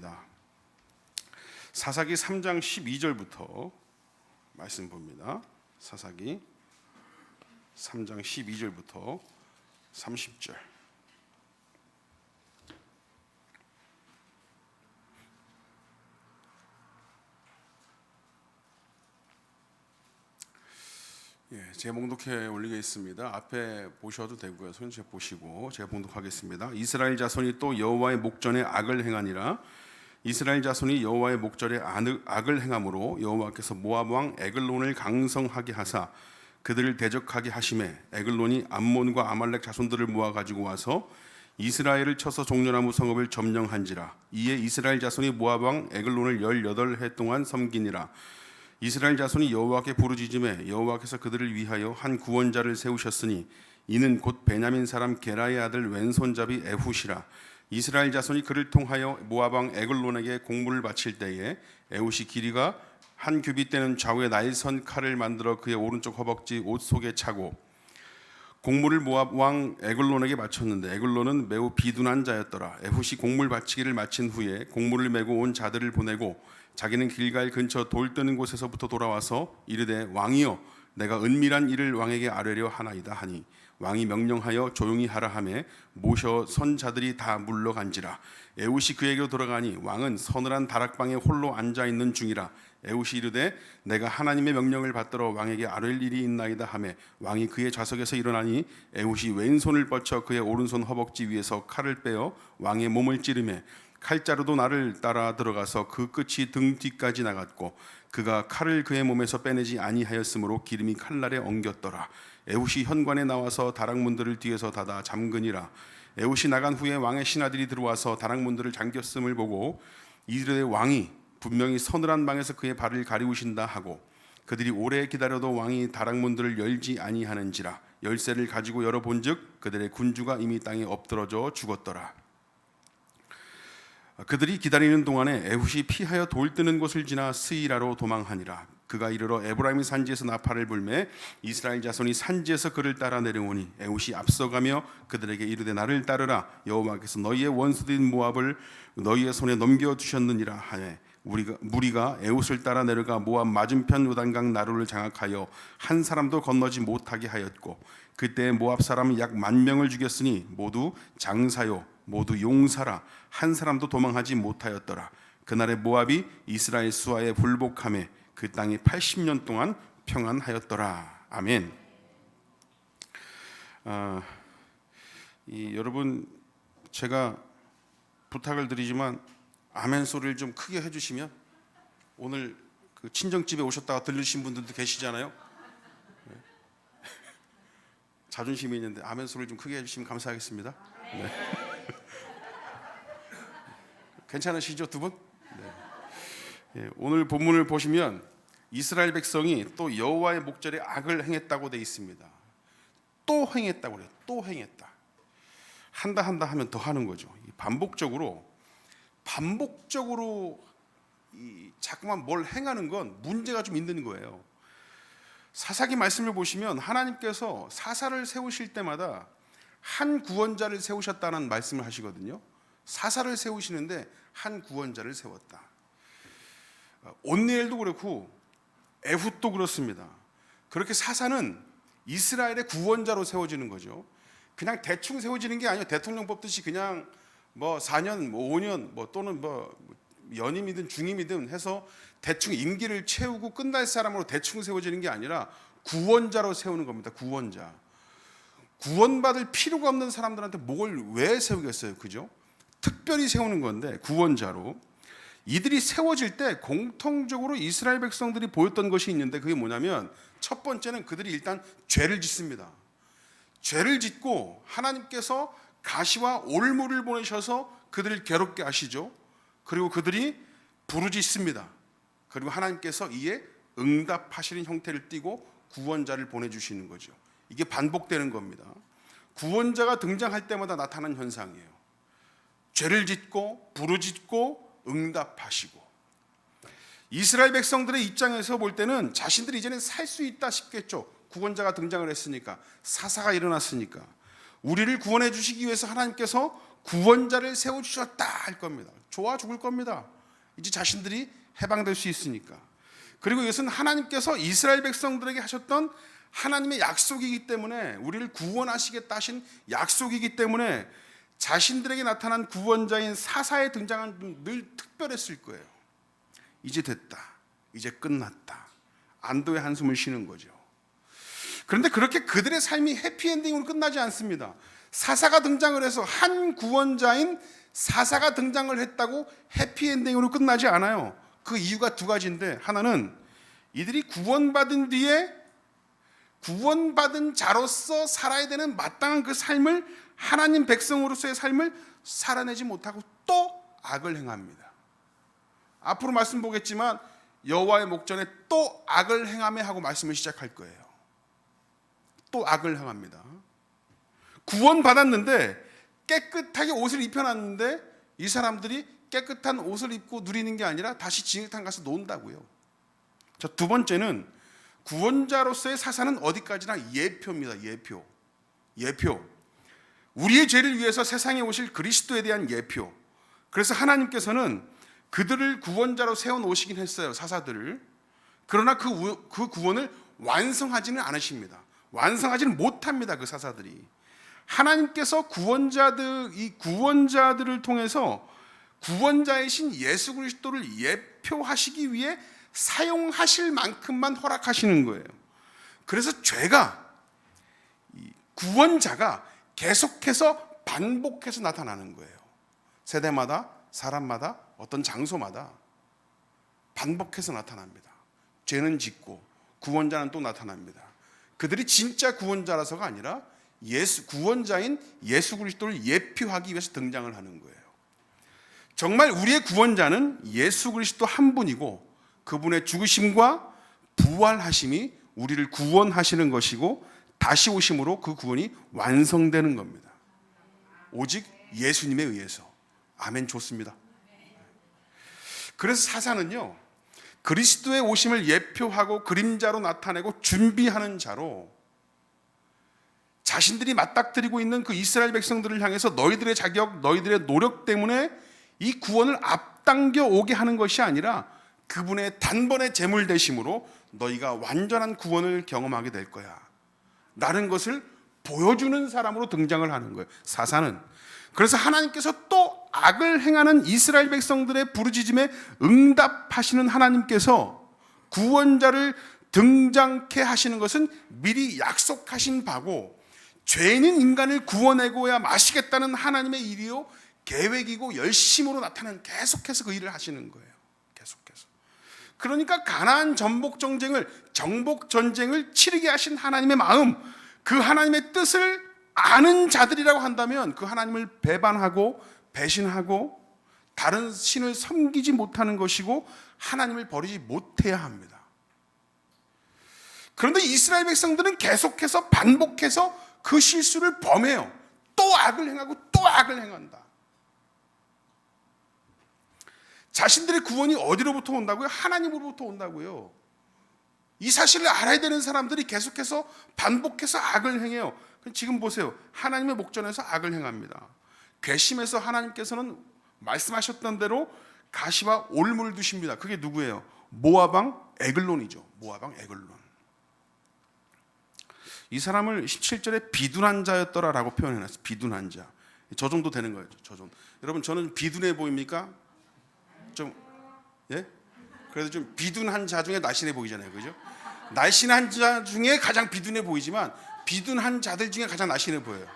보겠습니다. 사사기 3장 12절부터 말씀 봅니다. 사사기 3장 12절부터 30절. 제 봉독해 올리게 있습니다. 앞에 보셔도 되고요. 손체 보시고 제가 봉독하겠습니다. 이스라엘 자손이 또 여호와의 목전에 악을 행하니라. 이스라엘 자손이 여호와의 목전에 악을 행함으로 여호와께서 모압 왕 에글론을 강성하게 하사 그들을 대적하게 하심에 에글론이 암몬과 아말렉 자손들을 모아 가지고 와서 이스라엘을 쳐서 종려나무 성읍을 점령한지라. 이에 이스라엘 자손이 모압 왕 에글론을 18해 동안 섬기니라. 이스라엘 자손이 여호와께 부르짖음에 여호와께서 그들을 위하여 한 구원자를 세우셨으니 이는 곧 베냐민 사람 게라의 아들 왼손잡이 에훗이라. 이스라엘 자손이 그를 통하여 모압 왕 에글론에게 공물을 바칠 때에 에훗이 길이가 한 규빗 되는 좌우에 날선 칼을 만들어 그의 오른쪽 허벅지 옷 속에 차고 공물을 모압 왕 에글론에게 바쳤는데 에글론은 매우 비둔한 자였더라. 에훗이 공물 바치기를 마친 후에 공물을 메고 온 자들을 보내고 자기는 길갈 근처 돌 뜨는 곳에서부터 돌아와서 이르되 왕이여 내가 은밀한 일을 왕에게 아뢰려 하나이다 하니 왕이 명령하여 조용히 하라 하매 모셔 선 자들이 다 물러간지라. 에훗이 그에게로 돌아가니 왕은 서늘한 다락방에 홀로 앉아 있는 중이라. 에훗이 이르되 내가 하나님의 명령을 받들어 왕에게 아뢰릴 일이 있나이다 하매 왕이 그의 좌석에서 일어나니 에훗이 왼손을 뻗쳐 그의 오른손 허벅지 위에서 칼을 빼어 왕의 몸을 찌르매 칼자루도 나를 따라 들어가서 그 끝이 등 뒤까지 나갔고 그가 칼을 그의 몸에서 빼내지 아니하였으므로 기름이 칼날에 엉겼더라. 에훗이 현관에 나와서 다락문들을 뒤에서 닫아 잠그니라. 에훗이 나간 후에 왕의 신하들이 들어와서 다락문들을 잠겼음을 보고 이르되 왕이 분명히 서늘한 방에서 그의 발을 가리우신다 하고 그들이 오래 기다려도 왕이 다락문들을 열지 아니하는지라. 열쇠를 가지고 열어본즉 그들의 군주가 이미 땅에 엎드러져 죽었더라. 그들이 기다리는 동안에 에훗이 피하여 돌 뜨는 곳을 지나 스이라로 도망하니라. 그가 이르러 에브라임 산지에서 나팔을 불매 이스라엘 자손이 산지에서 그를 따라 내려오니 에훗이 앞서가며 그들에게 이르되 나를 따르라. 여호와께서 너희의 원수된 모압을 너희의 손에 넘겨주셨느니라 하에 무리가 에훗을 따라 내려가 모압 맞은편 요단강 나루를 장악하여 한 사람도 건너지 못하게 하였고 그때 모압 사람 약 10,000명을 죽였으니 모두 장사요 모두 용사라. 한 사람도 도망하지 못하였더라. 그날에 모압이 이스라엘 수하에 불복하며 그 땅이 80년 동안 평안하였더라. 아멘. 여러분 제가 부탁을 드리지만 아멘 소리를 좀 크게 해주시면 오늘 그 친정집에 오셨다가 들르신 분들도 계시잖아요. 네. 자존심이 있는데 아멘 소리를 좀 크게 해주시면 감사하겠습니다. 네. 괜찮으시죠 두 분? 네. 오늘 본문을 보시면 이스라엘 백성이 또 여호와의 목전에 악을 행했다고 돼 있습니다. 또 행했다고 그래요. 또 행했다. 한다 하면 더 하는 거죠. 반복적으로 자꾸만 뭘 행하는 건 문제가 좀 있는 거예요. 사사기 말씀을 보시면 하나님께서 사사를 세우실 때마다 한 구원자를 세우셨다는 말씀을 하시거든요. 사사를 세우시는데 한 구원자를 세웠다. 온니엘도 그렇고 에훗도 그렇습니다. 그렇게 사사는 이스라엘의 구원자로 세워지는 거죠. 그냥 대충 세워지는 게 아니에요. 대통령 뽑듯이 그냥 뭐 4년, 뭐 5년, 뭐 또는 뭐 연임이든 중임이든 해서 대충 임기를 채우고 끝날 사람으로 대충 세워지는 게 아니라 구원자로 세우는 겁니다. 구원자. 구원받을 필요가 없는 사람들한테 뭘 왜 세우겠어요? 그죠? 특별히 세우는 건데 구원자로 이들이 세워질 때 공통적으로 이스라엘 백성들이 보였던 것이 있는데 그게 뭐냐면 첫 번째는 그들이 일단 죄를 짓습니다. 죄를 짓고 하나님께서 가시와 올무를 보내셔서 그들을 괴롭게 하시죠. 그리고 그들이 부르짖습니다. 그리고 하나님께서 이에 응답하시는 형태를 띠고 구원자를 보내주시는 거죠. 이게 반복되는 겁니다. 구원자가 등장할 때마다 나타나는 현상이에요. 죄를 짓고 부르짖고 응답하시고 이스라엘 백성들의 입장에서 볼 때는 자신들이 이제는 살 수 있다 싶겠죠. 구원자가 등장을 했으니까 사사가 일어났으니까 우리를 구원해 주시기 위해서 하나님께서 구원자를 세워주셨다 할 겁니다. 좋아 죽을 겁니다. 이제 자신들이 해방될 수 있으니까. 그리고 이것은 하나님께서 이스라엘 백성들에게 하셨던 하나님의 약속이기 때문에, 우리를 구원하시겠다 하신 약속이기 때문에 자신들에게 나타난 구원자인 사사의 등장은 늘 특별했을 거예요. 이제 됐다, 이제 끝났다, 안도의 한숨을 쉬는 거죠. 그런데 그렇게 그들의 삶이 해피엔딩으로 끝나지 않습니다. 사사가 등장을 해서, 한 구원자인 사사가 등장을 했다고 해피엔딩으로 끝나지 않아요. 그 이유가 두 가지인데, 하나는 이들이 구원받은 뒤에 구원받은 자로서 살아야 되는 마땅한 그 삶을, 하나님 백성으로서의 삶을 살아내지 못하고 또 악을 행합니다. 앞으로 말씀 보겠지만 여호와의 목전에 또 악을 행하며 하고 말씀을 시작할 거예요. 또 악을 행합니다. 구원받았는데, 깨끗하게 옷을 입혀놨는데 이 사람들이 깨끗한 옷을 입고 누리는 게 아니라 다시 진흙탕 가서 논다고요. 자, 두 번째는 구원자로서의 사사는 어디까지나 예표입니다. 예표. 우리의 죄를 위해서 세상에 오실 그리스도에 대한 예표. 그래서 하나님께서는 그들을 구원자로 세워놓으시긴 했어요, 사사들을. 그러나 그 구원을 완성하지는 않으십니다. 완성하지는 못합니다, 그 사사들이. 하나님께서 이 구원자들을 통해서 구원자이신 예수 그리스도를 예표하시기 위해 사용하실 만큼만 허락하시는 거예요. 그래서 구원자가 계속해서 반복해서 나타나는 거예요. 세대마다, 사람마다, 어떤 장소마다 반복해서 나타납니다. 죄는 짓고 구원자는 또 나타납니다. 그들이 진짜 구원자라서가 아니라 구원자인 예수 그리스도를 예표하기 위해서 등장을 하는 거예요. 정말 우리의 구원자는 예수 그리스도 한 분이고, 그분의 죽으심과 부활하심이 우리를 구원하시는 것이고, 다시 오심으로 그 구원이 완성되는 겁니다. 오직 예수님에 의해서. 아멘. 좋습니다. 그래서 사사는요, 그리스도의 오심을 예표하고 그림자로 나타내고 준비하는 자로, 자신들이 맞닥뜨리고 있는 그 이스라엘 백성들을 향해서 너희들의 자격, 너희들의 노력 때문에 이 구원을 앞당겨 오게 하는 것이 아니라 그분의 단번에 제물 되심으로 너희가 완전한 구원을 경험하게 될 거야 라는 것을 보여주는 사람으로 등장을 하는 거예요, 사사는. 그래서 하나님께서 또 악을 행하는 이스라엘 백성들의 부르짖음에 응답하시는 하나님께서 구원자를 등장케 하시는 것은 미리 약속하신 바고, 죄인인 인간을 구원하고야 마시겠다는 하나님의 일이요, 계획이고 열심으로 나타나는, 계속해서 그 일을 하시는 거예요. 계속해서. 그러니까 가나안 정복 전쟁을 치르게 하신 하나님의 마음, 그 하나님의 뜻을 아는 자들이라고 한다면 그 하나님을 배반하고 배신하고 다른 신을 섬기지 못하는 것이고 하나님을 버리지 못해야 합니다. 그런데 이스라엘 백성들은 계속해서 반복해서 그 실수를 범해요. 또 악을 행하고 또 악을 행한다. 자신들의 구원이 어디로부터 온다고요? 하나님으로부터 온다고요. 이 사실을 알아야 되는 사람들이 계속해서 반복해서 악을 행해요. 지금 보세요. 하나님의 목전에서 악을 행합니다. 괘씸해서 하나님께서는 말씀하셨던 대로 가시와 올무를 두십니다. 그게 누구예요? 모압 왕 에글론이죠. 모압 왕 에글론. 이 사람을 17절에 비둔한 자였더라라고 표현해놨어요. 비둔한 자. 저 정도 되는 거예요. 저 정도. 여러분, 저는 비둔해 보입니까? 좀, 예? 그래도 좀 비둔한 자 중에 날씬해 보이잖아요, 그죠? 날씬한 자 중에 가장 비둔해 보이지만 비둔한 자들 중에 가장 날씬해 보여요.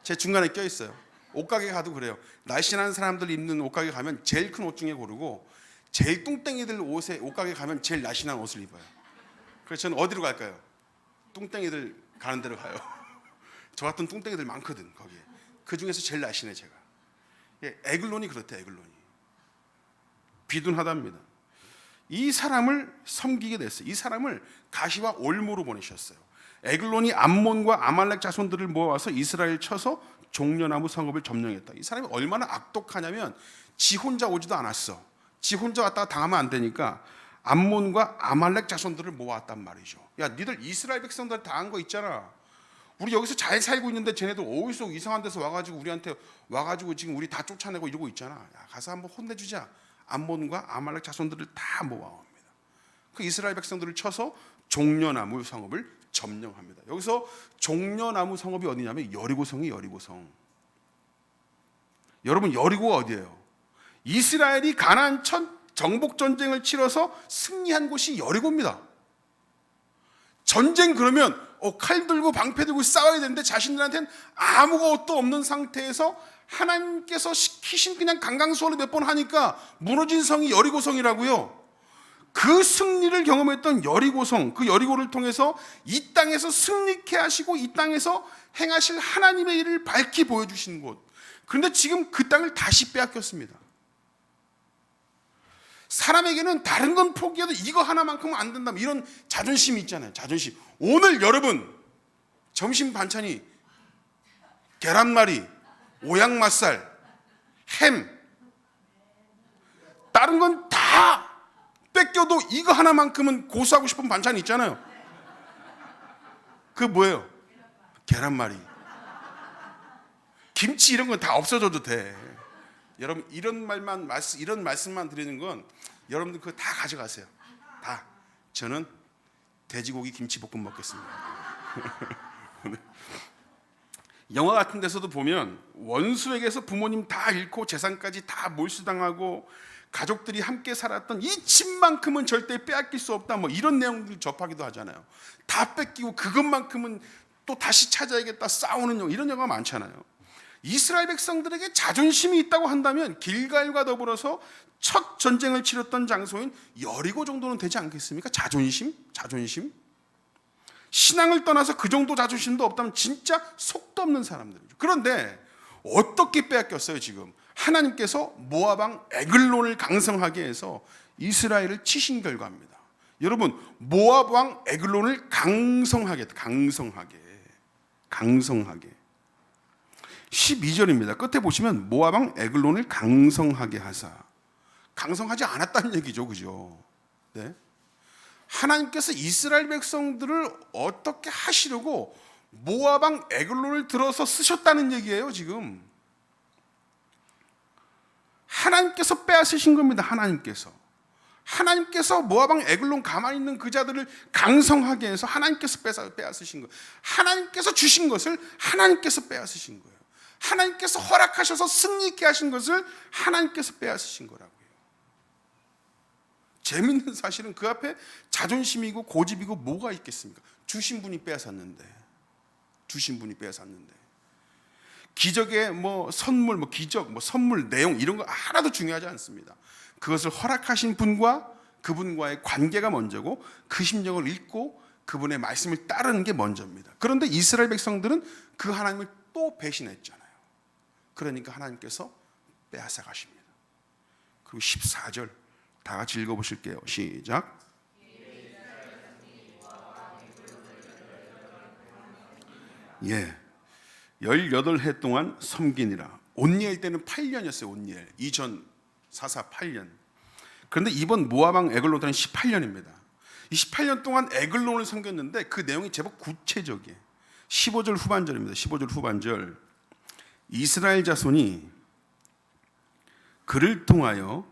제 중간에 껴 있어요. 옷가게 가도 그래요. 날씬한 사람들 입는 옷가게 가면 제일 큰 옷 중에 고르고, 제일 뚱땡이들 옷가게 가면 제일 날씬한 옷을 입어요. 그래서 저는 어디로 갈까요? 뚱땡이들 가는 데로 가요. 저 같은 뚱땡이들 많거든, 거기에. 그 중에서 제일 날씬해, 제가. 에글론이 그렇대, 에글론이. 비둔하답니다. 이 사람을 섬기게 됐어요. 이 사람을 가시와 올무로 보내셨어요. 에글론이 암몬과 아말렉 자손들을 모아서 이스라엘 쳐서 종려나무 성읍을 점령했다. 이 사람이 얼마나 악독하냐면 지 혼자 오지도 않았어. 지 혼자 왔다가 당하면 안 되니까 암몬과 아말렉 자손들을 모았단 말이죠. 야, 니들 이스라엘 백성들 당한 거 있잖아. 우리 여기서 잘 살고 있는데 쟤네들 어디서 이상한 데서 와가지고 우리한테 와가지고 지금 우리 다 쫓아내고 이러고 있잖아. 야, 가서 한번 혼내주자. 암몬과 아말렉 자손들을 다 모아옵니다. 그 이스라엘 백성들을 쳐서 종려나무 성읍을 점령합니다. 여기서 종려나무 성읍이 어디냐면 여리고성이 여리고성. 여러분, 여리고가 어디예요? 이스라엘이 가나안 첫 정복 전쟁을 치러서 승리한 곳이 여리고입니다. 전쟁 그러면 칼 들고 방패 들고 싸워야 되는데 자신들한테는 아무것도 없는 상태에서 하나님께서 시키신 그냥 강강수월을 몇 번 하니까 무너진 성이 여리고성이라고요. 그 승리를 경험했던 여리고성, 그 여리고를 통해서 이 땅에서 승리케 하시고 이 땅에서 행하실 하나님의 일을 밝히 보여주신 곳. 그런데 지금 그 땅을 다시 빼앗겼습니다. 사람에게는 다른 건 포기해도 이거 하나만큼은 안 된다, 이런 자존심이 있잖아요. 자존심. 오늘 여러분 점심 반찬이 계란말이, 오양맛살, 햄, 다른 건 다 뺏겨도 이거 하나만큼은 고수하고 싶은 반찬이 있잖아요. 그게 뭐예요? 계란말이. 김치 이런 건 다 없어져도 돼. 여러분, 이런 말씀만 드리는 건 여러분들 그거 다 가져가세요. 다. 저는 돼지고기 김치볶음 먹겠습니다. 영화 같은 데서도 보면 원수에게서 부모님 다 잃고 재산까지 다 몰수당하고 가족들이 함께 살았던 이 집만큼은 절대 빼앗길 수 없다, 이런 내용들 접하기도 하잖아요. 다 뺏기고 그것만큼은 또 다시 찾아야겠다, 싸우는 이런 영화가 많잖아요. 이스라엘 백성들에게 자존심이 있다고 한다면 길갈과 더불어서 첫 전쟁을 치렀던 장소인 여리고 정도는 되지 않겠습니까? 자존심? 신앙을 떠나서 그 정도 자존심도 없다면 진짜 속도 없는 사람들이죠. 그런데 어떻게 빼앗겼어요? 지금 하나님께서 모압 왕 에글론을 강성하게 해서 이스라엘을 치신 결과입니다. 여러분, 모압 왕 에글론을 강성하게 12절입니다. 끝에 보시면 모압 왕 에글론을 강성하게 하사. 강성하지 않았다는 얘기죠. 그죠? 네? 하나님께서 이스라엘 백성들을 어떻게 하시려고 모압 왕 에글론을 들어서 쓰셨다는 얘기예요. 지금 하나님께서 빼앗으신 겁니다. 하나님께서 모압 왕 에글론 가만히 있는 그 자들을 강성하게 해서 하나님께서 빼앗으신 거예요. 하나님께서 주신 것을 하나님께서 빼앗으신 거예요. 하나님께서 허락하셔서 승리케 하신 것을 하나님께서 빼앗으신 거라고요. 재밌는 사실은 그 앞에 자존심이고 고집이고 뭐가 있겠습니까? 주신 분이 빼앗았는데. 기적의 선물, 기적, 선물 내용 이런 거 하나도 중요하지 않습니다. 그것을 허락하신 분과 그분과의 관계가 먼저고 그 심정을 읽고 그분의 말씀을 따르는 게 먼저입니다. 그런데 이스라엘 백성들은 그 하나님을 또 배신했잖아요. 그러니까 하나님께서 빼앗아 가십니다. 그리고 14절 다 같이 읽어보실게요. 시작. 예, 18해 동안 섬기니라. 온니엘 때는 8년이었어요. 온니엘 이전 사사 8년. 그런데 이번 모압 왕 에글론 때는 18년입니다. 이 18년 동안 에글론을 섬겼는데 그 내용이 제법 구체적이에요. 15절 후반절입니다. 15절 후반절. 이스라엘 자손이 그를 통하여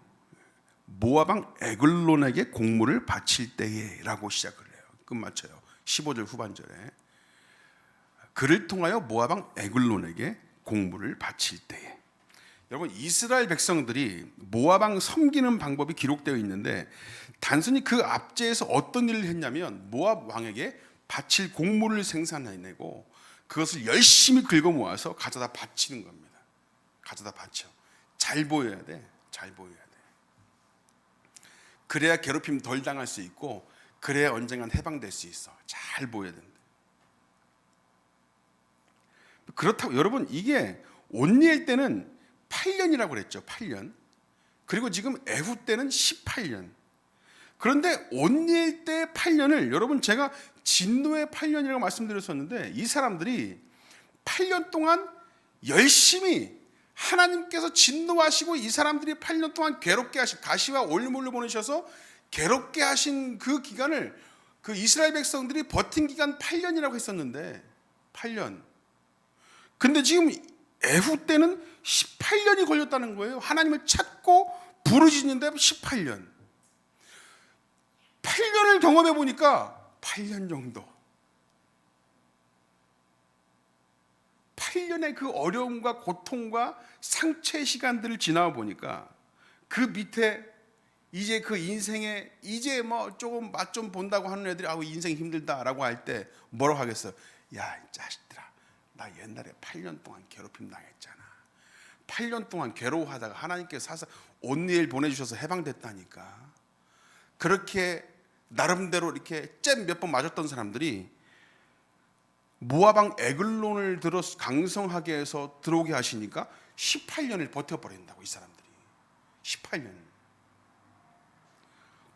모압 왕 에글론에게 공물을 바칠 때에라고 시작을 해요. 끝마쳐요. 15절 후반절에 그를 통하여 모압 왕 에글론에게 공물을 바칠 때에. 여러분, 이스라엘 백성들이 모압 왕 섬기는 방법이 기록되어 있는데 단순히 그 압제에서 어떤 일을 했냐면 모압 왕에게 바칠 공물을 생산해내고 그것을 열심히 긁어 모아서 가져다 바치는 겁니다. 가져다 바쳐. 잘 보여야 돼. 그래야 괴롭힘 덜 당할 수 있고 그래야 언젠간 해방될 수 있어. 잘 보여야 된다. 그렇다고 여러분, 이게 온니엘 때는 8년이라고 그랬죠. 8년. 그리고 지금 에후 때는 18년. 그런데 온니엘 때 8년을 여러분, 제가 진노의 8년이라고 말씀드렸었는데 이 사람들이 8년 동안 열심히 하나님께서 진노하시고 이 사람들이 8년 동안 괴롭게 하신, 가시와 올무를 보내셔서 괴롭게 하신 그 기간을 그 이스라엘 백성들이 버틴 기간 8년이라고 했었는데 8년. 근데 지금 에후 때는 18년이 걸렸다는 거예요. 하나님을 찾고 부르짖는데 18년. 8년을 경험해 보니까 8년 정도. 8년의 그 어려움과 고통과 상처의 시간들을 지나 보니까 그 밑에 이제 그 인생에 이제 뭐 조금 맛 좀 본다고 하는 애들이 아우 인생이 힘들다라고 할 때 뭐라고 하겠어요? 야, 이 자식들아, 나 옛날에 8년 동안 괴롭힘 당했잖아. 8년 동안 괴로워하다가 하나님께서 사사 온니엘 보내주셔서 해방됐다니까. 그렇게 나름대로 이렇게 잼 몇 번 맞았던 사람들이 모압 왕 에글론을 들어 강성하게 해서 들어오게 하시니까 18년을 버텨버린다고. 이 사람들이 18년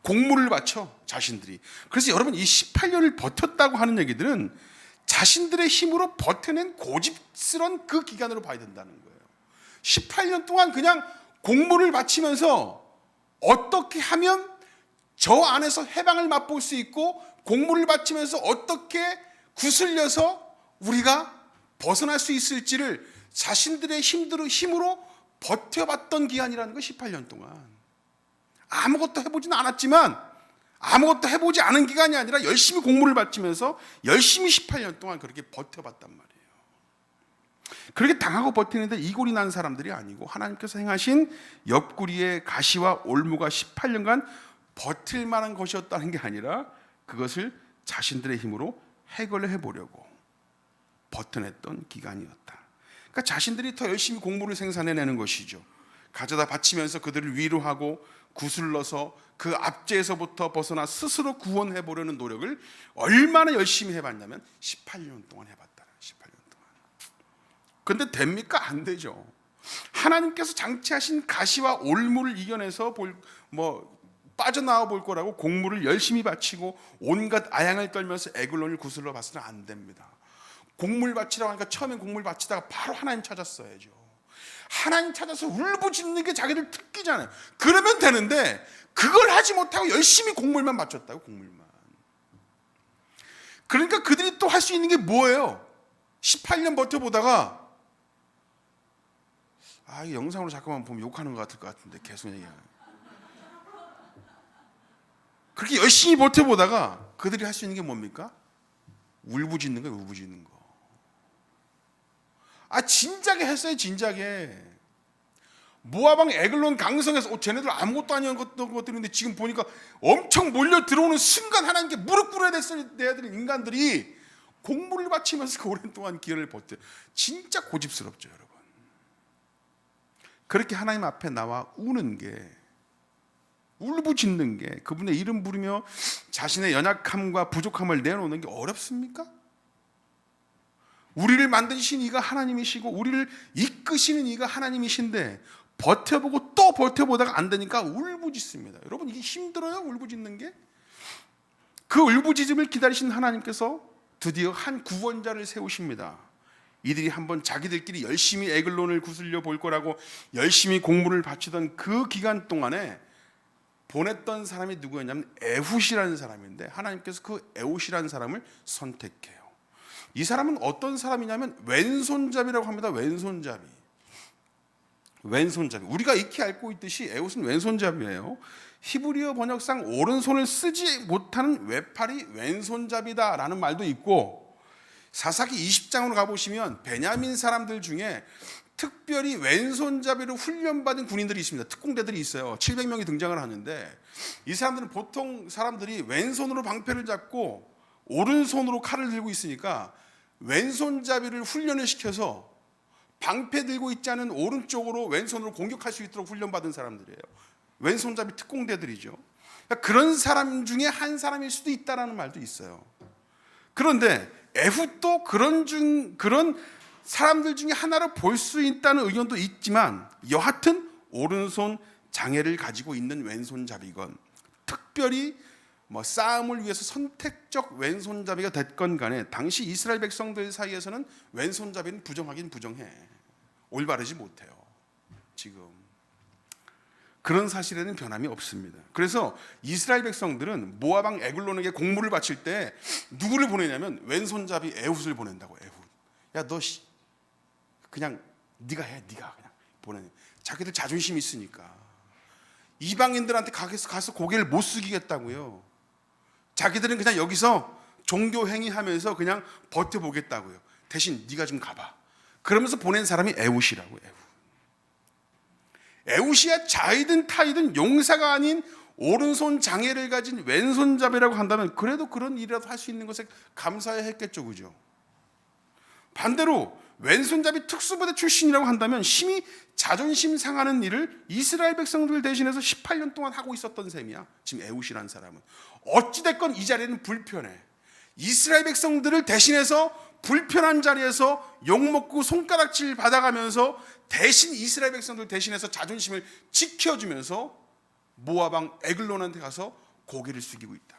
공물을 바쳐 자신들이. 그래서 여러분, 이 18년을 버텼다고 하는 얘기들은 자신들의 힘으로 버텨낸 고집스런 그 기간으로 봐야 된다는 거예요. 18년 동안 그냥 공물을 바치면서 어떻게 하면 저 안에서 해방을 맛볼 수 있고, 공물을 바치면서 어떻게 구슬려서 우리가 벗어날 수 있을지를 자신들의 힘으로 버텨봤던 기간이라는 거. 18년 동안 아무것도 해보지는 않았지만, 아무것도 해보지 않은 기간이 아니라 열심히 공물을 바치면서 열심히 18년 동안 그렇게 버텨봤단 말이에요. 그렇게 당하고 버티는데 이골이 난 사람들이 아니고 하나님께서 행하신 옆구리의 가시와 올무가 18년간 버틸 만한 것이었다는 게 아니라 그것을 자신들의 힘으로 해결해 보려고 버텨냈던 기간이었다. 그러니까 자신들이 더 열심히 공물을 생산해내는 것이죠. 가져다 바치면서 그들을 위로하고 구슬러서 그 압제에서부터 벗어나 스스로 구원해 보려는 노력을 얼마나 열심히 해봤냐면 18년 동안 해봤다. 18년 동안. 그런데 됩니까? 안 되죠. 하나님께서 장치하신 가시와 올무를 이겨내서 빠져나와 볼 거라고 공물을 열심히 바치고 온갖 아양을 떨면서 에글론을 구슬러 봤으나 안 됩니다. 공물 바치라고 하니까 처음엔 공물 바치다가 바로 하나님 찾았어야죠. 하나님 찾아서 울부짖는 게 자기들 특기잖아요. 그러면 되는데 그걸 하지 못하고 열심히 공물만 바쳤다고. 공물만. 그러니까 그들이 또 할 수 있는 게 뭐예요? 18년 버텨보다가 이 영상으로 잠깐만 보면 욕하는 것 같을 것 같은데 계속 얘기하는. 그렇게 열심히 버텨보다가 그들이 할 수 있는 게 뭡니까? 울부짖는 거예요. 울부짖는 거. 진작에 했어요. 진작에. 모압 왕 에글론 강성에서 쟤네들 아무것도 아니었던 것들인데 지금 보니까 엄청 몰려 들어오는 순간 하나님께 무릎 꿇어야 될 인간들이 공물을 바치면서 그 오랜 동안 기회를 버텨. 진짜 고집스럽죠, 여러분. 그렇게 하나님 앞에 나와 우는 게, 울부짖는 게, 그분의 이름 부르며 자신의 연약함과 부족함을 내놓는 게 어렵습니까? 우리를 만드신 이가 하나님이시고 우리를 이끄시는 이가 하나님이신데 버텨보고 또 버텨보다가 안 되니까 울부짖습니다. 여러분, 이게 힘들어요? 울부짖는 게? 그 울부짖음을 기다리신 하나님께서 드디어 한 구원자를 세우십니다. 이들이 한번 자기들끼리 열심히 에글론을 구슬려 볼 거라고 열심히 공물을 바치던 그 기간 동안에 보냈던 사람이 누구였냐면 에훗이라는 사람인데, 하나님께서 그 에훗이라는 사람을 선택해요. 이 사람은 어떤 사람이냐면 왼손잡이라고 합니다. 왼손잡이. 우리가 익히 알고 있듯이 에훗은 왼손잡이에요. 히브리어 번역상 오른손을 쓰지 못하는 외팔이 왼손잡이다라는 말도 있고, 사사기 20장으로 가보시면 베냐민 사람들 중에 특별히 왼손잡이로 훈련받은 군인들이 있습니다. 특공대들이 있어요. 700명이 등장을 하는데, 이 사람들은 보통 사람들이 왼손으로 방패를 잡고 오른손으로 칼을 들고 있으니까 왼손잡이를 훈련을 시켜서 방패 들고 있지 않은 오른쪽으로 왼손으로 공격할 수 있도록 훈련받은 사람들이에요. 왼손잡이 특공대들이죠. 그런 사람 중에 한 사람일 수도 있다라는 말도 있어요. 그런데 에훗도 그런 사람들 중에 하나로 볼 수 있다는 의견도 있지만, 여하튼 오른손 장애를 가지고 있는 왼손잡이건, 특별히 싸움을 위해서 선택적 왼손잡이가 됐건 간에 당시 이스라엘 백성들 사이에서는 왼손잡이는 부정하긴 부정해. 올바르지 못해요. 지금 그런 사실에는 변함이 없습니다. 그래서 이스라엘 백성들은 모압 왕 에글론에게 공물을 바칠 때 누구를 보내냐면 왼손잡이 에훗을 보낸다고. 에훗. 야 너 그냥 네가 해, 네가 그냥 보내. 자기들 자존심이 있으니까 이방인들한테 가서 고개를 못 숙이겠다고요. 자기들은 그냥 여기서 종교 행위하면서 그냥 버텨보겠다고요. 대신 네가 좀 가봐. 그러면서 보낸 사람이 에훗이라고. 에훗이야 자이든 타이든 용사가 아닌 오른손 장애를 가진 왼손잡이라고 한다면 그래도 그런 일이라도 할 수 있는 것에 감사해야 했겠죠, 그죠? 반대로 왼손잡이 특수부대 출신이라고 한다면 심히 자존심 상하는 일을 이스라엘 백성들 대신해서 18년 동안 하고 있었던 셈이야. 지금 에훗이라는 사람은 어찌됐건 이 자리는 불편해. 이스라엘 백성들을 대신해서 불편한 자리에서 욕먹고 손가락질 받아가면서 대신 이스라엘 백성들 대신해서 자존심을 지켜주면서 모압 왕 에글론한테 가서 고개를 숙이고 있다고요.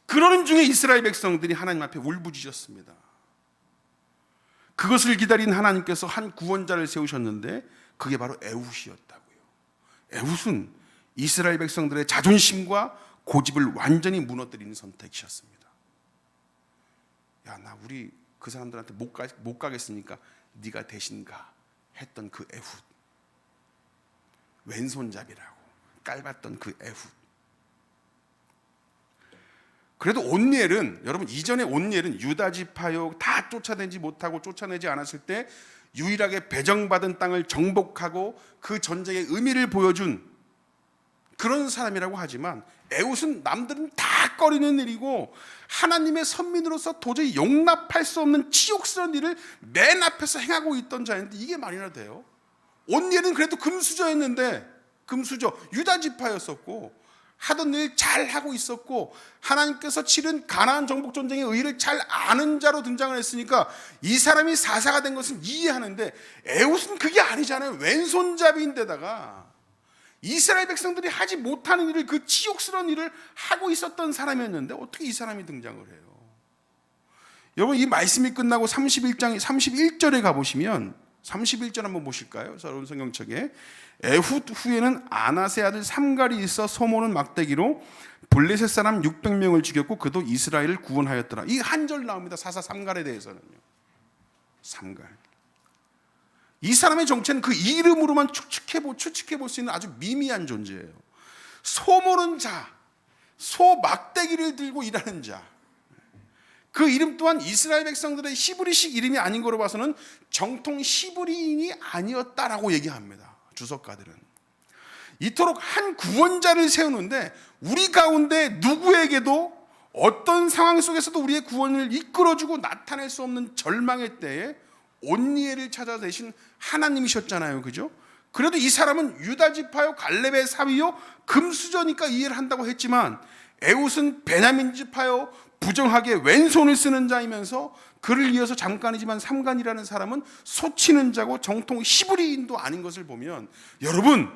그러는 중에 이스라엘 백성들이 하나님 앞에 울부짖었습니다. 그것을 기다린 하나님께서 한 구원자를 세우셨는데 그게 바로 에훗이었다고요. 에훗은 이스라엘 백성들의 자존심과 고집을 완전히 무너뜨리는 선택이셨습니다. 야, 우리 그 사람들한테 못 가겠으니까 네가 대신 가 했던 그 에훗, 왼손잡이라고 깔봤던 그 에훗. 그래도 온니엘은, 여러분 이전에 온니엘은 유다 지파요 다 쫓아내지 못하고 쫓아내지 않았을 때 유일하게 배정받은 땅을 정복하고 그 전쟁의 의미를 보여준 그런 사람이라고 하지만 에훗은 남들은 다 꺼리는 일이고 하나님의 선민으로서 도저히 용납할 수 없는 치욕스러운 일을 맨 앞에서 행하고 있던 자인데 이게 말이나 돼요? 온니엘은 그래도 금수저였는데, 금수저 유다 지파였었고 하던 일 잘 하고 있었고 하나님께서 치른 가나안 정복 전쟁의 의의를 잘 아는 자로 등장을 했으니까 이 사람이 사사가 된 것은 이해하는데 에훗은 그게 아니잖아요. 왼손잡이인데다가 이스라엘 백성들이 하지 못하는 일을, 그 치욕스러운 일을 하고 있었던 사람이었는데 어떻게 이 사람이 등장을 해요? 여러분 이 말씀이 끝나고 31절에 가보시면 31절 한번 보실까요? 여러분 성경책에 에훗 후에는 아낫의 아들 삼갈이 있어 소모는 막대기로 블레셋 사람 600명을 죽였고 그도 이스라엘을 구원하였더라. 이 한 절 나옵니다. 사사 삼갈에 대해서는요. 삼갈. 이 사람의 정체는 그 이름으로만 추측해 볼 수 있는 아주 미미한 존재예요. 소모는 자, 소 막대기를 들고 일하는 자. 그 이름 또한 이스라엘 백성들의 히브리식 이름이 아닌 거로 봐서는 정통 히브리인이 아니었다라고 얘기합니다. 주석가들은. 이토록 한 구원자를 세우는데 우리 가운데 누구에게도 어떤 상황 속에서도 우리의 구원을 이끌어주고 나타낼 수 없는 절망의 때에 온니엘을 찾아내신 하나님이셨잖아요. 그죠? 그래도 이 사람은 유다 지파요 갈렙의 사위요 금수저니까 이해를 한다고 했지만 에훗은 베냐민 지파요 부정하게 왼손을 쓰는 자이면서 그를 이어서 잠깐이지만 삼간이라는 사람은 소치는 자고 정통 히브리인도 아닌 것을 보면 여러분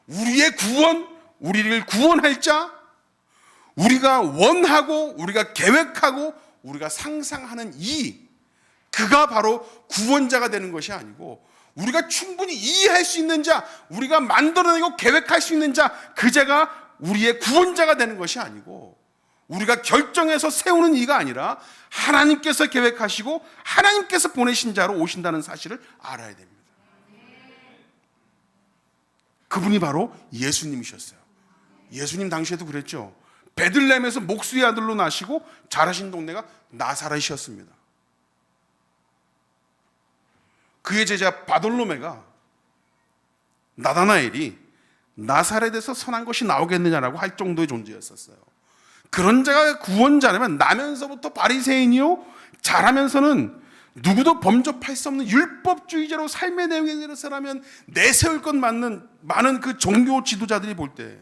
우리의 구원, 우리를 구원할 자, 우리가 원하고 우리가 계획하고 우리가 상상하는 그가 바로 구원자가 되는 것이 아니고 우리가 충분히 이해할 수 있는 자, 우리가 만들어내고 계획할 수 있는 자, 그 자가 우리의 구원자가 되는 것이 아니고 우리가 결정해서 세우는 이가 아니라 하나님께서 계획하시고 하나님께서 보내신 자로 오신다는 사실을 알아야 됩니다. 그분이 바로 예수님이셨어요. 예수님 당시에도 그랬죠. 베들레헴에서 목수의 아들로 나시고 자라신 동네가 나사렛이었습니다. 그의 제자 바돌로메가, 나다나엘이 나사렛에서 선한 것이 나오겠느냐라고 할 정도의 존재였었어요. 그런 자가 구원자라면 나면서부터 바리새인이요 잘하면서는 누구도 범접할 수 없는 율법주의자로 삶의 내용에 대해서라면 내세울 것 많은 그 종교 지도자들이 볼 때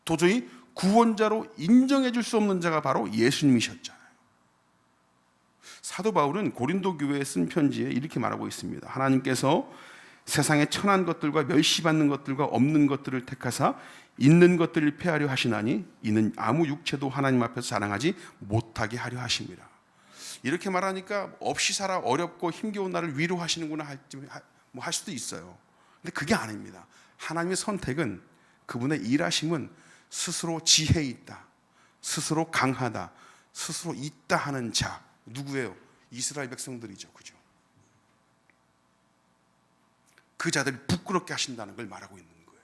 도저히 구원자로 인정해 줄 수 없는 자가 바로 예수님이셨잖아요. 사도 바울은 고린도 교회에 쓴 편지에 이렇게 말하고 있습니다. 하나님께서 세상에 천한 것들과 멸시받는 것들과 없는 것들을 택하사 있는 것들을 폐하려 하시나니 이는 아무 육체도 하나님 앞에서 자랑하지 못하게 하려 하십니다. 이렇게 말하니까 없이 살아 어렵고 힘겨운 나를 위로하시는구나 할 수도 있어요. 근데 그게 아닙니다. 하나님의 선택은, 그분의 일하심은 스스로 지혜 있다, 스스로 강하다, 스스로 있다 하는 자, 누구예요? 이스라엘 백성들이죠. 그죠? 그 자들이 부끄럽게 하신다는 걸 말하고 있는 거예요.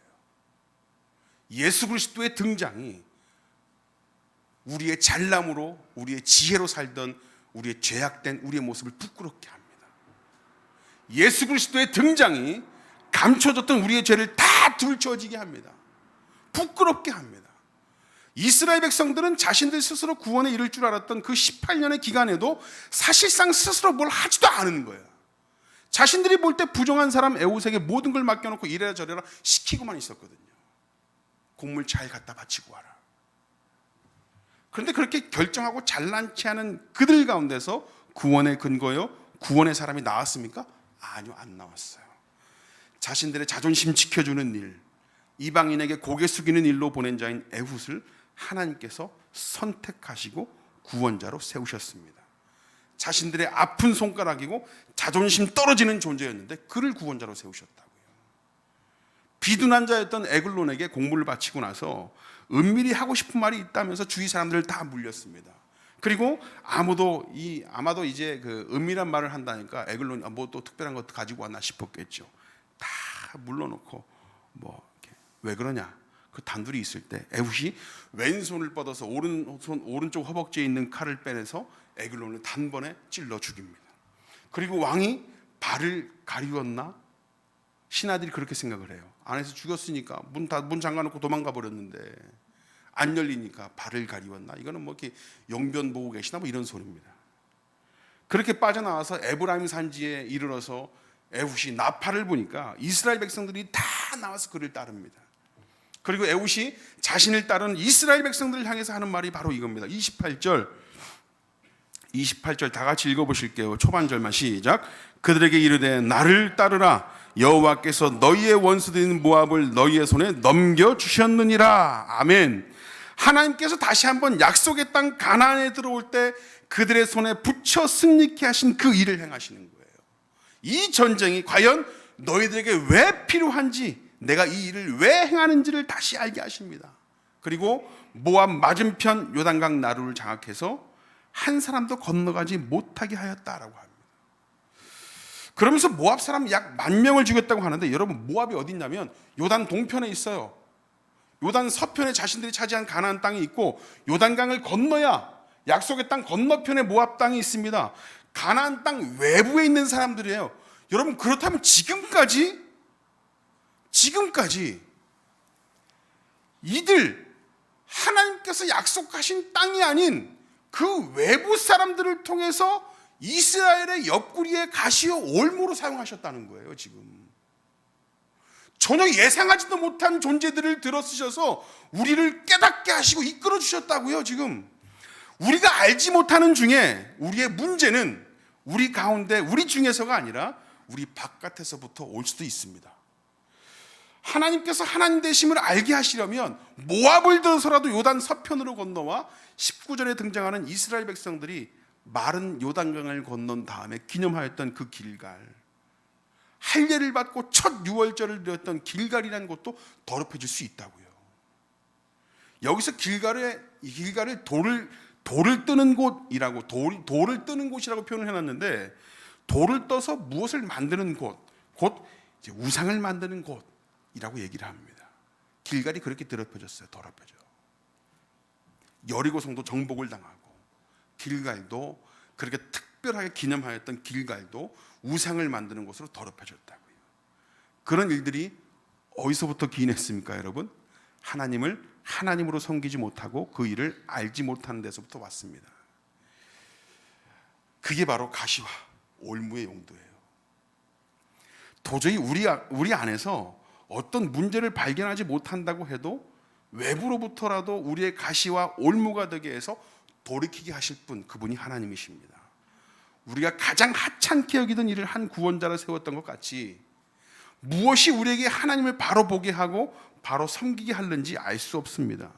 예수 그리스도의 등장이 우리의 잘남으로, 우리의 지혜로 살던 우리의 죄악된 우리의 모습을 부끄럽게 합니다. 예수 그리스도의 등장이 감춰졌던 우리의 죄를 다 들춰지게 합니다. 부끄럽게 합니다. 이스라엘 백성들은 자신들 스스로 구원에 이를 줄 알았던 그 18년의 기간에도 사실상 스스로 뭘 하지도 않은 거예요. 자신들이 볼 때 부정한 사람 에웃에게 모든 걸 맡겨놓고 이래라 저래라 시키고만 있었거든요. 곡물 잘 갖다 바치고 와라. 그런데 그렇게 결정하고 잘난치 않은 그들 가운데서 구원의 근거요, 구원의 사람이 나왔습니까? 아니요, 안 나왔어요. 자신들의 자존심 지켜주는 일, 이방인에게 고개 숙이는 일로 보낸 자인 에훗을 하나님께서 선택하시고 구원자로 세우셨습니다. 자신들의 아픈 손가락이고 자존심 떨어지는 존재였는데 그를 구원자로 세우셨다고요. 비둔한 자였던 에글론에게 공물을 바치고 나서 은밀히 하고 싶은 말이 있다면서 주위 사람들을 다 물렸습니다. 그리고 아마도 이제 그 은밀한 말을 한다니까 에글론이 뭐 또 특별한 것 가지고 왔나 싶었겠죠. 다 물러놓고 왜 그러냐? 그 단둘이 있을 때 에훗이 왼손을 뻗어서 오른쪽 허벅지에 있는 칼을 빼내서 에글론을 단번에 찔러 죽입니다. 그리고 왕이 발을 가리웠나? 신하들이 그렇게 생각을 해요. 안에서 죽였으니까 문 잠가놓고 도망가 버렸는데 안 열리니까 발을 가리웠나? 이거는 뭐 이렇게 용변 보고 계시나 뭐 이런 소리입니다. 그렇게 빠져나와서 에브라임 산지에 이르러서 에훗이 나팔을 보니까 이스라엘 백성들이 다 나와서 그를 따릅니다. 그리고 에훗이 자신을 따르는 이스라엘 백성들을 향해서 하는 말이 바로 이겁니다. 28절 다 같이 읽어보실게요. 초반절만 시작. 그들에게 이르되 나를 따르라. 여호와께서 너희의 원수들인 모압을 너희의 손에 넘겨주셨느니라. 아멘. 하나님께서 다시 한번 약속의 땅 가나안에 들어올 때 그들의 손에 붙여 승리케 하신 그 일을 행하시는 거예요. 이 전쟁이 과연 너희들에게 왜 필요한지, 내가 이 일을 왜 행하는지를 다시 알게 하십니다. 그리고 모압 맞은편 요단강 나루를 장악해서 한 사람도 건너가지 못하게 하였다라고 합니다. 그러면서 모압 사람 약 10,000명을 죽였다고 하는데, 여러분 모압이 어디 있냐면 요단 동편에 있어요. 요단 서편에 자신들이 차지한 가나안 땅이 있고 요단강을 건너야 약속의 땅 건너편에 모압 땅이 있습니다. 가나안 땅 외부에 있는 사람들이에요. 여러분 그렇다면 지금까지 이들 하나님께서 약속하신 땅이 아닌 그 외부 사람들을 통해서 이스라엘의 옆구리에 가시어 올무로 사용하셨다는 거예요. 지금 전혀 예상하지도 못한 존재들을 들어쓰셔서 우리를 깨닫게 하시고 이끌어 주셨다고요. 지금 우리가 알지 못하는 중에 우리의 문제는 우리 가운데, 우리 중에서가 아니라 우리 바깥에서부터 올 수도 있습니다. 하나님께서 하나님 되심을 알게 하시려면 모압을 들어서라도 요단 서편으로 건너와 19절에 등장하는 이스라엘 백성들이 마른 요단강을 건넌 다음에 기념하였던 그 길갈, 할례를 받고 첫 유월절을 드렸던 길갈이라는 곳도 더럽혀질 수 있다고요. 여기서 길갈을 돌을 뜨는 곳이라고, 돌을 뜨는 곳이라고 표현을 해놨는데, 돌을 떠서 무엇을 만드는 곳, 곧 이제 우상을 만드는 곳이라고 얘기를 합니다. 길갈이 그렇게 더럽혀졌어요. 더럽혀져. 여리고성도 정복을 당하고, 길갈도 그렇게 특별하게 기념하였던 길갈도 우상을 만드는 곳으로 더럽혀졌다고요. 그런 일들이 어디서부터 기인했습니까, 여러분? 하나님을 하나님으로 섬기지 못하고 그 일을 알지 못하는 데서부터 왔습니다. 그게 바로 가시와 올무의 용도예요. 도저히 우리 안에서 어떤 문제를 발견하지 못한다고 해도 외부로부터라도 우리의 가시와 올무가 되게 해서 돌이키게 하실 분, 그분이 하나님이십니다. 우리가 가장 하찮게 여기던 일을 한 구원자를 세웠던 것 같이 무엇이 우리에게 하나님을 바로 보게 하고 바로 섬기게 하는지 알 수 없습니다.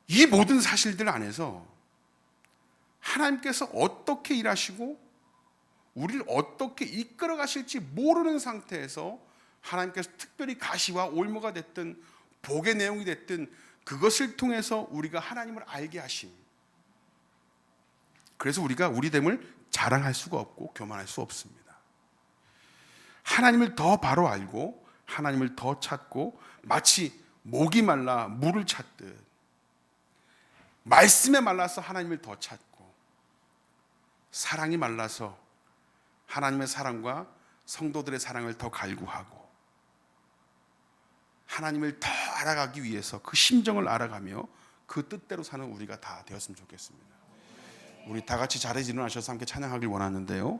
이 모든 사실들 안에서 하나님께서 어떻게 일하시고 우리를 어떻게 이끌어 가실지 모르는 상태에서 하나님께서 특별히 가시와 올무가 됐든 복의 내용이 됐든 그것을 통해서 우리가 하나님을 알게 하심. 그래서 우리가 우리됨을 자랑할 수가 없고 교만할 수 없습니다. 하나님을 더 바로 알고 하나님을 더 찾고 마치 목이 말라 물을 찾듯 말씀에 말라서 하나님을 더 찾고 사랑이 말라서 하나님의 사랑과 성도들의 사랑을 더 갈구하고 하나님을 더 알아가기 위해서 그 심정을 알아가며 그 뜻대로 사는 우리가 다 되었으면 좋겠습니다. 우리 다 같이 자리에 일어나셔서 함께 찬양하길 원하는데요.